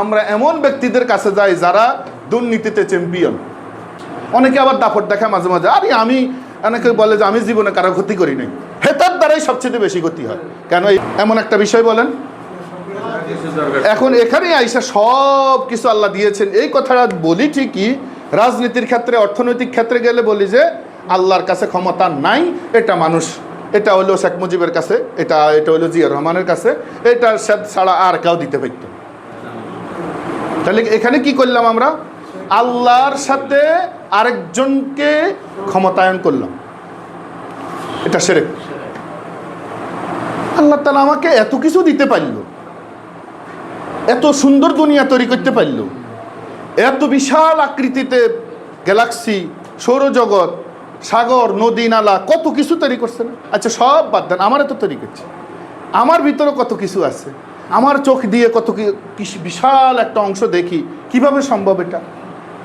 আমরা এমন ব্যক্তিদের কাছে যাই যারা দুর্নীতিতে চ্যাম্পিয়ন। অনেকে আবার দাপট দেখায় মাঝে মাঝে, আরে আমি, অনেকে বলে যে আমি জীবনে কারো ক্ষতি করি নাই, হেতার দ্বারাই সবচেয়ে বেশি ক্ষতি হয়। কেন এমন একটা বিষয় বলেন? এখন এখানেই আইসা সব কিছু আল্লাহ দিয়েছেন। এই কথাটা বলি ঠিকই, রাজনীতির ক্ষেত্রে, অর্থনৈতিক ক্ষেত্রে গেলে বলি যে আল্লাহর কাছে ক্ষমতা নাই, এটা মানুষ, এটা হলো শেখ মুজিবের কাছে, এটা হলো জিয়া রহমানের কাছে, এটা ছাড়া আর কেউ দিতে পারত। তাহলে এখানে কি করলাম আমরা? আল্লাহর সাথে আরেকজনকে ক্ষমতায়ন করলাম, এটা শিরক। আল্লাহ তাআলা আমাকে এত কিছু দিতে পারলো, এত সুন্দর দুনিয়া তৈরি করতে পারলো, এত বিশাল আকৃতিতে গ্যালাক্সি, সৌরজগৎ, সাগর, নদী, নালা, কত কিছু তৈরি করছে না? আচ্ছা সব বাদ দেন, আমার এত তৈরি করছে, আমার ভিতরে কত কিছু আছে, আমার চোখ দিয়ে কত বিশাল একটা অংশ দেখি, কিভাবে সম্ভব এটা?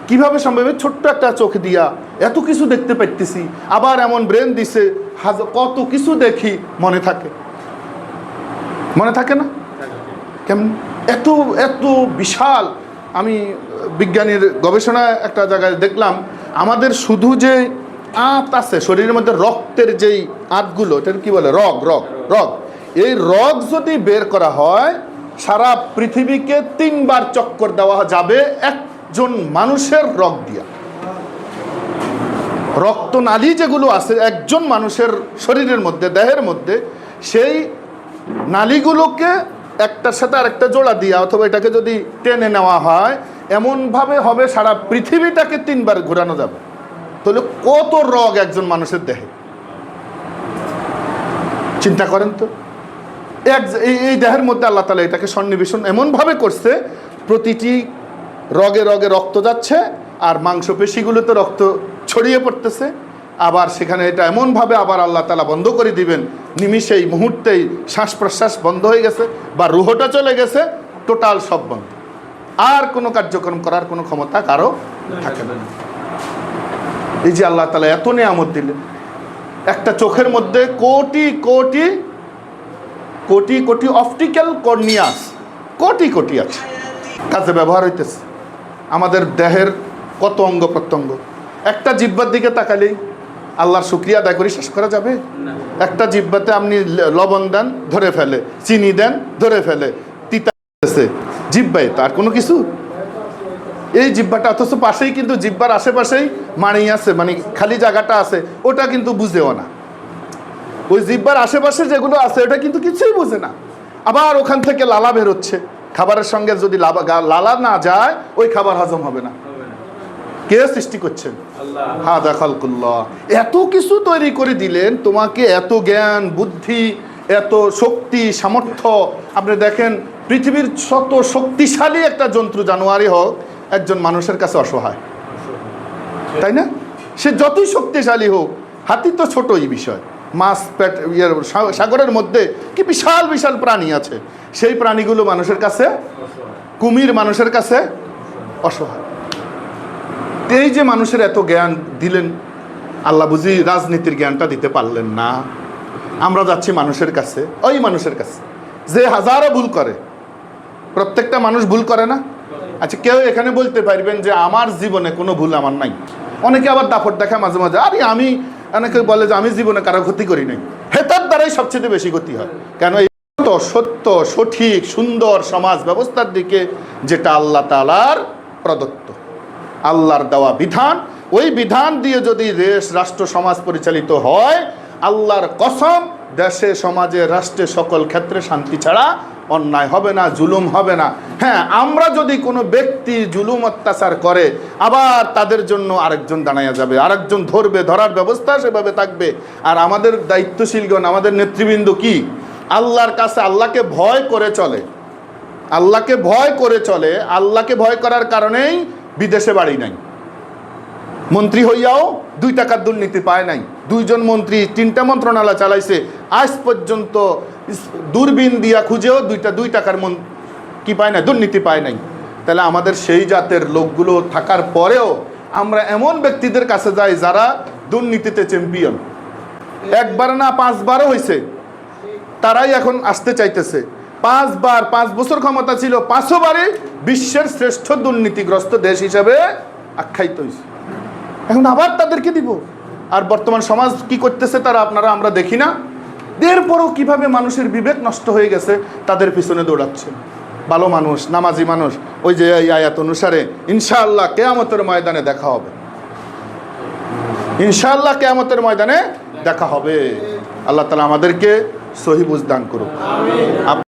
কিভাবে সম্ভব? ছোট্ট একটা চোখ দিয়া এত কিছু দেখতে পাইতেছি, আবার এমন ব্রেন দিছে, কত কিছু দেখি, মনে থাকে? মনে থাকে না? কেমন এত এত বিশাল। আমি বিজ্ঞানীর গবেষণায় একটা জায়গায় দেখলাম, আমাদের শুধু যে আঁত আছে শরীরের মধ্যে, রক্তের যেই আঁতগুলো, এটার কি বলে, রগ, এই রগ যদি বের করা হয়, সারা পৃথিবীকে 3 বার চক্কর দেওয়া যাবে একজন মানুষের রগ দিয়া। রক্তনালী যেগুলো আছে একজন মানুষের শরীরের মধ্যে, দেহের মধ্যে, সেই নালীগুলোকে একটার সাথে আরেকটা জোড়া দিয়া অথবা এটাকে যদি টেনে নেওয়া হয়, এমনভাবে হবে সারা পৃথিবীটাকে 3 বার ঘোরানো যাবে। তাহলে কত রগ একজন মানুষের দেহে, চিন্তা করেন তো। এই দেহের মধ্যে আল্লাহ তাআলা এটাকে সন্নিবেশন এমনভাবে করছে, প্রতিটি রগে রগে রক্ত যাচ্ছে, আর মাংসপেশিগুলোতে রক্ত ছড়িয়ে পড়তেছে। আবার সেখানে এটা এমনভাবে আবার আল্লাহ তাআলা বন্ধ করে দিবেন, নিমিষেই, মুহূর্তেই শ্বাস প্রশ্বাস বন্ধ হয়ে গেছে বা রুহটা চলে গেছে, টোটাল সব বন্ধ, আর কোনো কার্যক্রম করার কোনো ক্ষমতা কারো থাকে না। এই যে আল্লাহ তাআলা এত নিয়ামত দিলেন, একটা চোখের মধ্যে কোটি কোটি কোটি কোটি অপটিক্যাল কর্নিয়াস, কোটি কোটি আছে, কাজে ব্যবহার হইতেছে। আমাদের দেহের কত অঙ্গ প্রত্যঙ্গ, একটা জিহ্বার দিকে তাকালেই আল্লাহর শুকরিয়া আদায় করে শেষ করা যাবে? একটা জিহ্বাতে আপনি লবণ দেন, ধরে ফেলে, চিনি দেন, ধরে ফেলে, তিতা আছে জিহ্বায়, তার কোনো কিছু। এই জিহ্বাটা, অথচ পাশেই কিন্তু জিহ্বার আশেপাশেই মাড়ি আছে, মানে খালি জায়গাটা আছে, ওটা কিন্তু বুঝেও না। ওই জিহ্বার আশেপাশে যেগুলো আছে ওটা কিন্তু কিছুই বুঝে না। আবার ওখান থেকে লালা বেরোচ্ছে, খাবারের সঙ্গে যদি লালা না যায়, ওই খাবার হজম হবে না। কে সৃষ্টি করছেন? হাদা খালকুল্লাহ। এত কিছু তৈরি করে দিলেন তোমাকে, এত জ্ঞান, বুদ্ধি, এত শক্তি, সামর্থ্য। আপনি দেখেন পৃথিবীর শত শক্তিশালী একটা জন্তু জানোয়ারই হোক, একজন মানুষের কাছে অসহায়, তাই না? সে যতই শক্তিশালী হোক, হাতি তো ছোটই বিষয়, মাছ পেট, সাগরের মধ্যে কি বিশাল বিশাল প্রাণী আছে, সেই প্রাণীগুলো মানুষের কাছে, কুমির মানুষের কাছে অসহায়। এই যে মানুষের এত জ্ঞান দিলেন, আল্লাহ বুঝি রাজনীতির জ্ঞানটা দিতে পারলেন না? আমরা যাচ্ছি মানুষের কাছে, ওই মানুষের কাছে যে হাজারো ভুল করে। প্রত্যেকটা মানুষ ভুল করে না? আচ্ছা, কেউ এখানে বলতে পারবেন যে আমার জীবনে কোনো ভুল আমার নাই? অনেকে আবার দাপট দেখায় মাঝে মাঝে, আরে আমি, অনেকে বলে যে আমি জীবনে কারো ক্ষতি করি নাই, হেতার দ্বারাই সবচেয়ে বেশি ক্ষতি হয়। কেন? এই সত্য, সঠিক, সুন্দর সমাজ ব্যবস্থার দিকে, যেটা আল্লাহ তাআলার প্রদত্ত, আল্লাহর দেওয়া বিধান, ওই বিধান দিয়ে যদি দেশ, রাষ্ট্র, সমাজ পরিচালিত হয়, আল্লাহর কসম, দেশে, সমাজে, রাষ্ট্রে, সকল ক্ষেত্রে শান্তি ছাড়া অন্যায় হবে না, জুলুম হবে না। হ্যাঁ, আমরা যদি কোনো ব্যক্তি জুলুম অত্যাচার করে, আবার তাদের জন্য আরেকজন দাঁড়াইয়া যাবে, আরেকজন ধরবে, ধরার ব্যবস্থা সেভাবে থাকবে। আর আমাদের দায়িত্বশীলগণ, আমাদের নেতৃবৃন্দ কি আল্লাহর কাছে আল্লাহকে ভয় করে চলে, আল্লাহকে ভয় করে চলে। আল্লাহকে ভয় করার কারণেই বিদেশে বাড়ি নাই, মন্ত্রী হইয়াও 2 টাকার দুর্নীতি পায় নাই। 2 জন মন্ত্রী 3টা মন্ত্রণালয় চালাইছে, আজ পর্যন্ত দূরবীন দিয়া খুঁজেও 2 টাকার কি পায় না, দুর্নীতি পায় নাই। তাহলে আমাদের সেই জাতের লোকগুলো থাকার পরেও আমরা এমন ব্যক্তিদের কাছে যাই যারা দুর্নীতিতে চ্যাম্পিয়ন, 1 বার না 5 বারও হয়েছে, তারাই এখন আসতে চাইতেছে। 5 বার 5 বছর ক্ষমতা ছিল, 5 বারই বিশ্বের শ্রেষ্ঠ দুর্নীতিগ্রস্ত দেশ হিসাবে আখ্যায়িত হয়েছে। এখন আবার তাদেরকে দিব। আর বর্তমান সমাজ কি করতেছে তারা আমরা দেখি না? এরপরও কিভাবে মানুষের বিবেক নষ্ট হয়ে গেছে, তাদের পিছনে দৌড়াচ্ছে। ভালো মানুষ, নামাজি মানুষ, ওই যে এই আয়াত অনুসারে ইনশাআল্লাহ কিয়ামতের ময়দানে দেখা হবে। ইনশাআল্লাহ কিয়ামতের ময়দানে দেখা হবে। আল্লাহ তাআলা আমাদেরকে সহি বুঝ দান করুক।